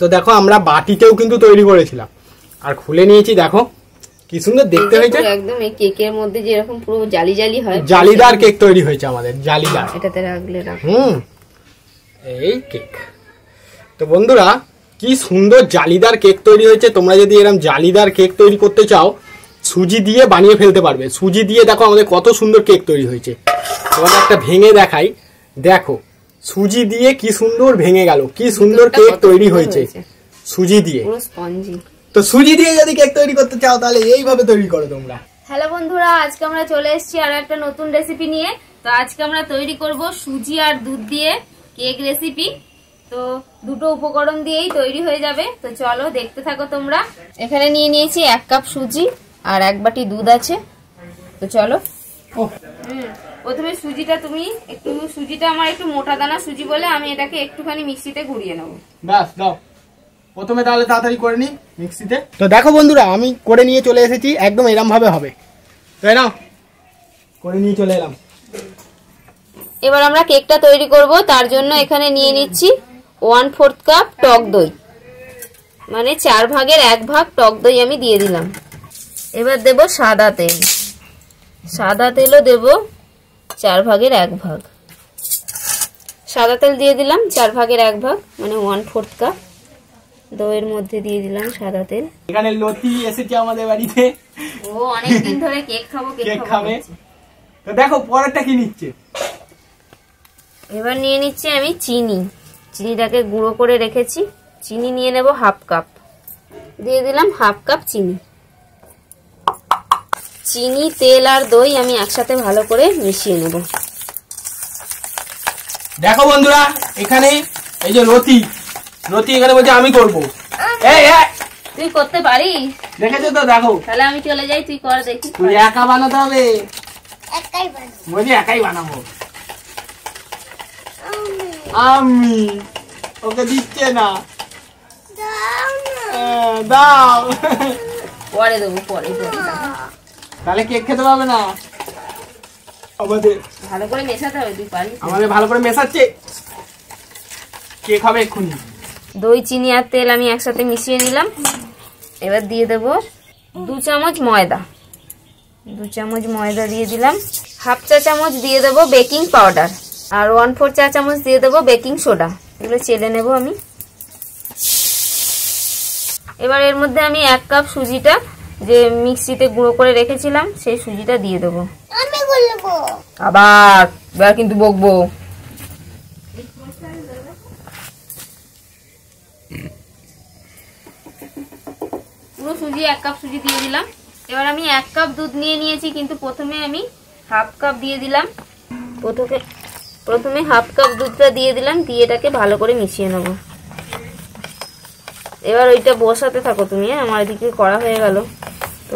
তো দেখো আমরা বাটিতেও কিন্তু তৈরি করেছিলাম, আর খুলে নিয়েছি, দেখো কি সুন্দর দেখতে হয়েছে। একদম এই কেকের মধ্যে যে এরকম পুরো জালি জালি হয়, জালিদার কেক তৈরি হয়েছে আমাদের, জালিদার। এটাতে রাখলে এই কেক। তো বন্ধুরা কি সুন্দর জালিদার কেক তৈরি হয়েছে। তোমরা যদি এরকম জালিদার কেক তৈরি করতে চাও, সুজি দিয়ে বানিয়ে ফেলতে পারবে। সুজি দিয়ে দেখো আমাদের কত সুন্দর কেক তৈরি হয়েছে। তোমাদের একটা ভেঙে দেখাই, দেখো সুজি দিয়ে কি সুন্দর ভেঙে গেল, কি সুন্দর কেক তৈরি হয়েছে সুজি দিয়ে, পুরো স্পঞ্জি। তো সুজি দিয়ে যদি কেক তৈরি করতে চাও তাহলে এইভাবে তৈরি করো তোমরা। হ্যালো বন্ধুরা, আজকে আমরা চলে এসেছি আর একটা নতুন রেসিপি নিয়ে। তো আজকে আমরা তৈরি করব সুজি আর দুধ দিয়ে কেক রেসিপি। তো দুটো উপকরণ দিয়েই তৈরি হয়ে যাবে। তো চলো দেখতে থাকো তোমরা। এখানে নিয়ে নিয়েছি 1 কাপ সুজি আর 1 বাটি দুধ আছে। তো চলো। প্রথমে সুজিটা সুজিটা আমার একটু মোটা দানা সুজি বলে আমি এটাকে একটুখানি মিক্সিতে ঘুরিয়ে নেবো। বাস দাও প্রথমে, তাহলে তাড়াতাড়ি করে নি মিক্সিতে। তো দেখো বন্ধুরা আমি করে নিয়ে চলে এসেছি, একদম এরম ভাবে হবে, তাই না? করে নিয়ে চলে এলাম। এবার আমরা কেকটা তৈরি করব। তার জন্য এখানে নিয়ে নিচ্ছি 1/4 কাপ টক দই, মানে 4 ভাগের 1 ভাগ টক দই আমি দিয়ে দিলাম। এবার দেব সাদা তেল, সাদা তেলও দেব 4 ভাগের 1 ভাগ। সাদা তেল দিয়ে দিলাম 4 ভাগের 1 ভাগ, মানে 1/4 কাপ দইয়ের মধ্যে দিয়ে দিলাম সাদা তেল। এখানে লতি এসেছে আমাদের বাড়িতে, ও অনেকদিন ধরে কেক খাবো কেক খাবে। তো দেখো পরেরটা কি নিচ্ছে। এবার নিয়ে নিচ্ছি আমি চিনি, চিনিটাকে গুঁড়ো করে রেখেছি। চিনি নিয়ে নেব 1/2 কাপ, দিয়ে দিলাম 1/2 কাপ চিনি। চিনি, তেল আর দই আমি একসাথে ভালো করে মিশিয়ে নেব। দেখো বন্ধুরা এখানে এই যে লতি এখানে বলছে আমি করবো। তুই করতে পারিস? দেখেছো তো, দেখো। তাহলে আমি চলে যাই, তুই কর দেখি। তুই একা বানাতে হবে? বলছি একাই বানাবো আমি, ওকে দিচ্ছে না। দাও, পরে দেবো, পরে। তাহলে কেক খেতে পারবে না। আমাদের ভালো করে মেশাতে হবে, তুই পারিস? আমাদের ভালো করে মেশাচ্ছে, কেক হবে এক্ষুনি। দই, চিনি আর তেল আমি একসাথে মিশিয়ে নিলাম। এবার দিয়ে দেব 2 চামচ ময়দা, 2 চামচ ময়দা দিয়ে দিলাম। 1/2 চা চামচ দিয়ে দেব বেকিং পাউডার, আর 1/4 চা চামচ দিয়ে দেব বেকিং সোডা। এগুলো চেলে নেব আমি। এবার এর মধ্যে আমি 1 কাপ সুজিটা যে মিক্সিতে গুঁড়ো করে রেখেছিলাম সেই সুজিটা দিয়ে দেবো। আবার কিন্তু বকবো। পুরো সুজি 1 কাপ সুজি দিয়ে দিলাম। এবার আমি 1 কাপ দুধ নিয়ে নিয়েছি, কিন্তু প্রথমে আমি 1/2 কাপ দিয়ে দিলাম। প্রথমে 1/2 কাপ দুধটা দিয়ে দিলাম, দিয়ে এটাকে ভালো করে মিশিয়ে নেব। এবার ওইটা বসাতে থাকো তুমি, আমার এদিকে করা হয়ে গেল। তো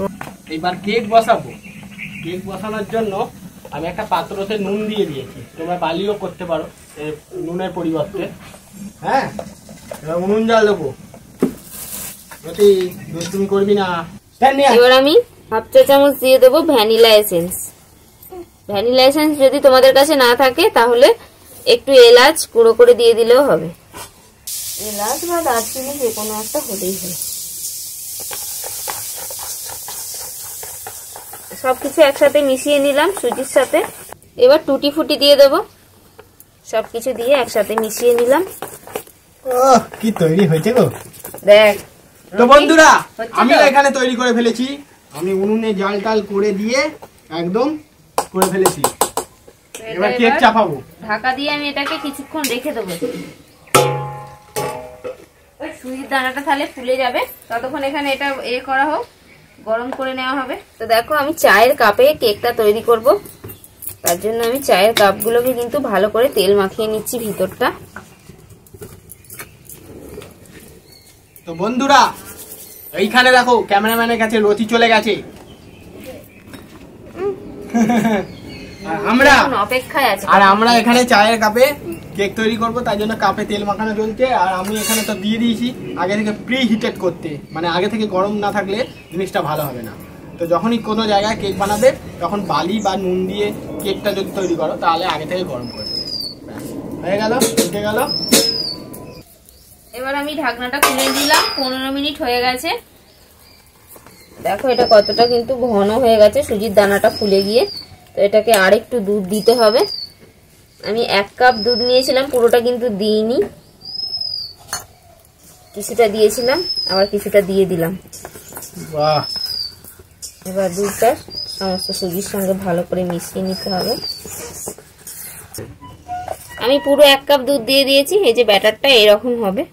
এবার কেক বসাবো। কেক বসানোর জন্য আমি একটা পাত্রতে নুন দিয়ে দিয়েছি, তোমরা বালিও করতে পারো নুনের পরিবর্তে। হ্যাঁ, এবার উনুন জ্বাল দেবো। তুমি করবি না। এবার আমি 1/2 চা চামচ দিয়ে দেবো ভ্যানিলা এসেন্স। ভ্যানিলা এসেন্স যদি তোমাদের কাছে না থাকে তাহলে একটু এলাচ গুঁড়ো করে দিয়ে দিলেও হবে। এলাচ বা দারচিনি যে কোনো একটা হলেই হয়। সবকিছু একসাথে মিশিয়ে নিলাম সুজির সাথে। এবার টুটি ফুটি দিয়ে দেবো। সবকিছু দিয়ে একসাথে মিশিয়ে নিলাম। কি তৈরি হয়েছে গো, দেখ। তো বন্ধুরা আমি এখানে তৈরি করে ফেলেছি। আমি উনুনে জাল টাল করে দিয়ে একদম করে ফেলেছি। এবার কেক চাপাবো। ঢাকা দিয়ে আমি এটাকে কিছুক্ষণ রেখে দেবো। সুজির দানাটা তাহলে ফুলে যাবে, ততক্ষণ এখানে এটা করা হোক, গরম করে নেওয়া হবে। তো দেখো আমি চায়ের কাপে কেকটা তৈরি করব। তার জন্য আমি চায়ের কাপগুলোকে কিন্তু ভালো করে তেল মাখিয়ে নিচ্ছি ভিতরটা। তো বন্ধুরা এইখানে দেখো ক্যামেরাম্যানের কাছে রতি চলে গেছে। আর আমরা এখানে চায়ের কাপে কেক তৈরি করব, তাই জন্য কাপে তেল মাখানো চলছে। আর আমি এখানে তো দিয়ে দিয়েছি আগে থেকে প্রি হিটেড করতে, মানে আগে থেকে গরম না থাকলে জিনিসটা ভালো হবে না। তো যখনই কোনো জায়গায় কেক বানাবে তখন বালি বা নুন দিয়ে কেকটা যদি তৈরি করো তাহলে আগে থেকে গরম করে দেবে। হয়ে গেল, উঠে গেল। এবার আমি ঢাকনাটা খুলে দিলাম, 15 মিনিট হয়ে গেছে। দেখো এটা কতটা কিন্তু ঘন হয়ে গেছে সুজির দানাটা ফুলে গিয়ে। তো এটাকে আর একটু দুধ দিতে হবে। আমি 1 কাপ দুধ নিয়েছিলাম, পুরোটা কিন্তু দিইনি, কিছুটা দিয়েছিলাম, আবার কিছুটা দিয়ে দিলাম। বাহ! এবার দুধটা সমস্ত সুজির সঙ্গে ভালো করে মিশিয়ে নিতে হবে। আমি পুরো 1 কাপ দুধ দিয়ে দিয়েছি। এই যে ব্যাটারটা এরকম হবে,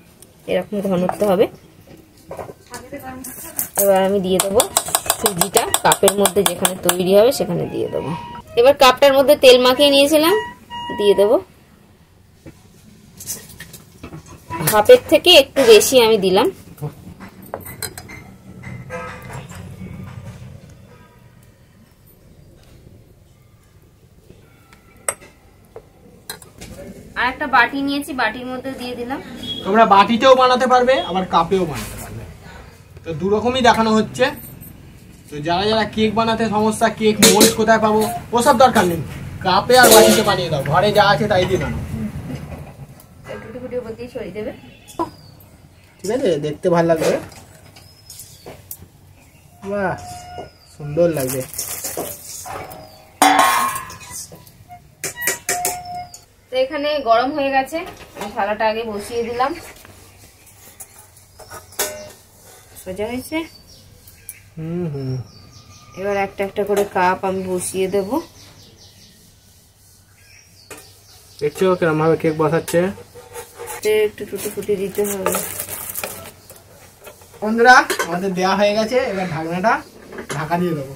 এরকম ঘনত্ব হবে। এবার আমি দিয়ে দেবো সুজিটা কাপের মধ্যে, যেখানে তৈরি হবে সেখানে দিয়ে দেবো। এবার কাপটার মধ্যে তেল মাখিয়ে নিয়েছিলাম, দিয়ে দেবো। হাফের থেকে একটু বেশি আমি দিলাম। আর একটা বাটি নিয়েছি, বাটির মধ্যে দিয়ে দিলাম। তোমরা বাটিতেও বানাতে পারবে, আবার কাপেও বানাতে পারবে। তো দু রকমই দেখানো হচ্ছে। তো যারা যারা কেক বানাতে সমস্যা, কেক মোল্ড কোথায় পাবো ওসব দরকার নেই, কাপে আর বাটিতে বানিয়ে দাও, ঘরে যা আছে তাই দিয়ে বানাও। ঠিক আছে, দেখতে ভালো লাগবে। বাহ, সুন্দর লাগবে। তো এখানে গরম হয়ে গেছে, আমি থালাটা আগে বসিয়ে দিলাম। সোজা হয়েছে। এবার একটা একটা করে কাপ আমি বসিয়ে দেব। দেখছো কিরম ভাবে কেক বসাচ্ছে। একটু টুটি ফুটি দিতে হবে। বন্ধুরা আমাদের দেওয়া হয়ে গেছে, এবার ঢাকনাটা ঢাকা দিয়ে দেবো।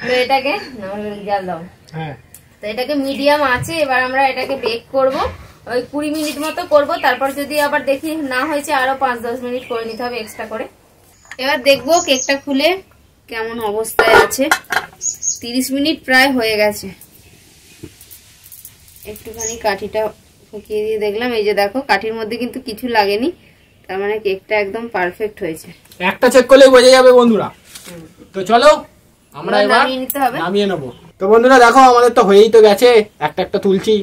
তো এটাকে জাল দাও। হ্যাঁ, তো এটাকে মিডিয়াম আছে। এবার আমরা এটাকে বেক করব, ওই 20 মিনিট মতো করব। তারপর যদি আবার দেখি না হয়েছে, আরো 5-10 মিনিট করে নিতে হবে এক্সট্রা করে। এবার দেখবো কেকটা খুলে কেমন অবস্থায় আছে। 30 মিনিট প্রায় হয়ে গেছে। একটুখানি কাঠিটা ফুকিয়ে দিয়ে দেখলাম, এই যে দেখো কাঠির মধ্যে কিন্তু কিছু লাগেনি, তার মানে কেকটা একদম পারফেক্ট হয়েছে। একটা চেক করলেই বোঝা যাবে বন্ধুরা। তো চলো আমরা এবার নামিয়ে নেব। তো বন্ধুরা দেখো আমাদের তো হয়েই তো গেছে, একটা একটা তুলছি।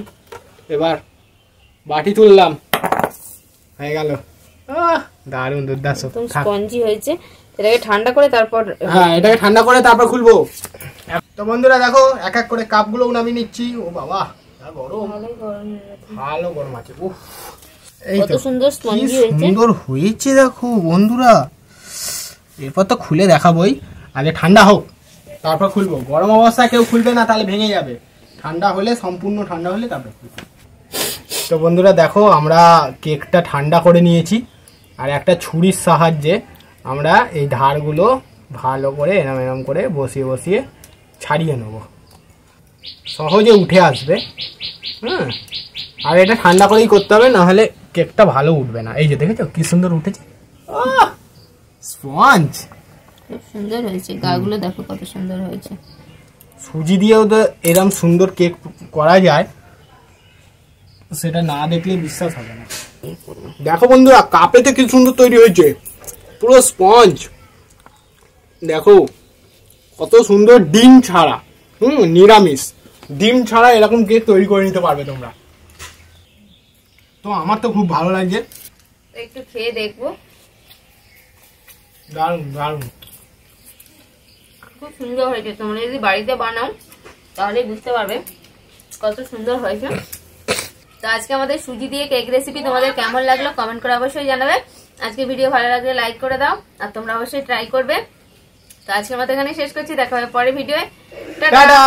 এবার বাটি তুললাম, হয়ে গেল। দারুণ, দুর্দান্ত স্পঞ্জি হয়েছে। এটাকে ঠান্ডা করে তারপর, হ্যাঁ এটাকে ঠান্ডা করে তারপর খুলবো। তো বন্ধুরা দেখো এক এক করে কাপগুলো নামিয়ে নিচ্ছি। ও বাবা, গরম, ভালো গরম আছে। কত সুন্দর স্পঞ্জি হয়েছে, সুন্দর হয়েছে দেখো বন্ধুরা। এরপর তো খুলে দেখাবোই, আগে ঠান্ডা হোক তারপর খুলবো। গরম অবস্থায় কেউ খুলবে না, তাহলে ভেঙে যাবে। ঠান্ডা হলে, সম্পূর্ণ ঠান্ডা হলে তারপর খুলবো। তো বন্ধুরা দেখো আমরা কেকটা ঠান্ডা করে নিয়েছি, আর একটা ছুরির সাহায্যে আমরা এই ধারগুলো ভালো করে এরম এরম করে বসিয়ে বসিয়ে ছাড়িয়ে নেব, সহজে উঠে আসবে। হ্যাঁ, আর এটা ঠান্ডা করেই করতে হবে, নাহলে কেকটা ভালো উঠবে না। এই যে দেখেছো কি সুন্দর উঠেছে, স্পঞ্জ খুব সুন্দর হয়েছে। গাগুলো দেখো কত সুন্দর হয়েছে। সুজি দিয়েও তো এরম সুন্দর কেক করা যায়, সেটা না দেখলে বিশ্বাস হবে না। দেখো বন্ধুরা কাপেতে কি সুন্দর তৈরি হয়েছে, পুরো স্পঞ্জ। দেখো কত সুন্দর, ডিম ছাড়া। নিরামিষ, ডিম ছাড়া এরকম কেক তৈরি করে নিতে পারবে তোমরা। তো আমার তো খুব ভালো লাগছে, একটু খেয়ে দেখবো। দারুণ দারুণ, খুব সুন্দর হয়েছে। তোমরা যদি বাড়িতে বানাও তাহলে বুঝতে পারবে কত সুন্দর হয়েছে। তো আজকে আমাদের সুজি দিয়ে কেক রেসিপি তোমাদের কেমন লাগলো কমেন্ট করে অবশ্যই জানাবে। আজকে ভিডিও ভালো লাগলে লাইক করে দাও, আর তোমরা অবশ্যই ট্রাই করবে। তো আজকে আমাদের এখানে শেষ করছি, দেখা হবে পরের ভিডিওয়ে। টাটা।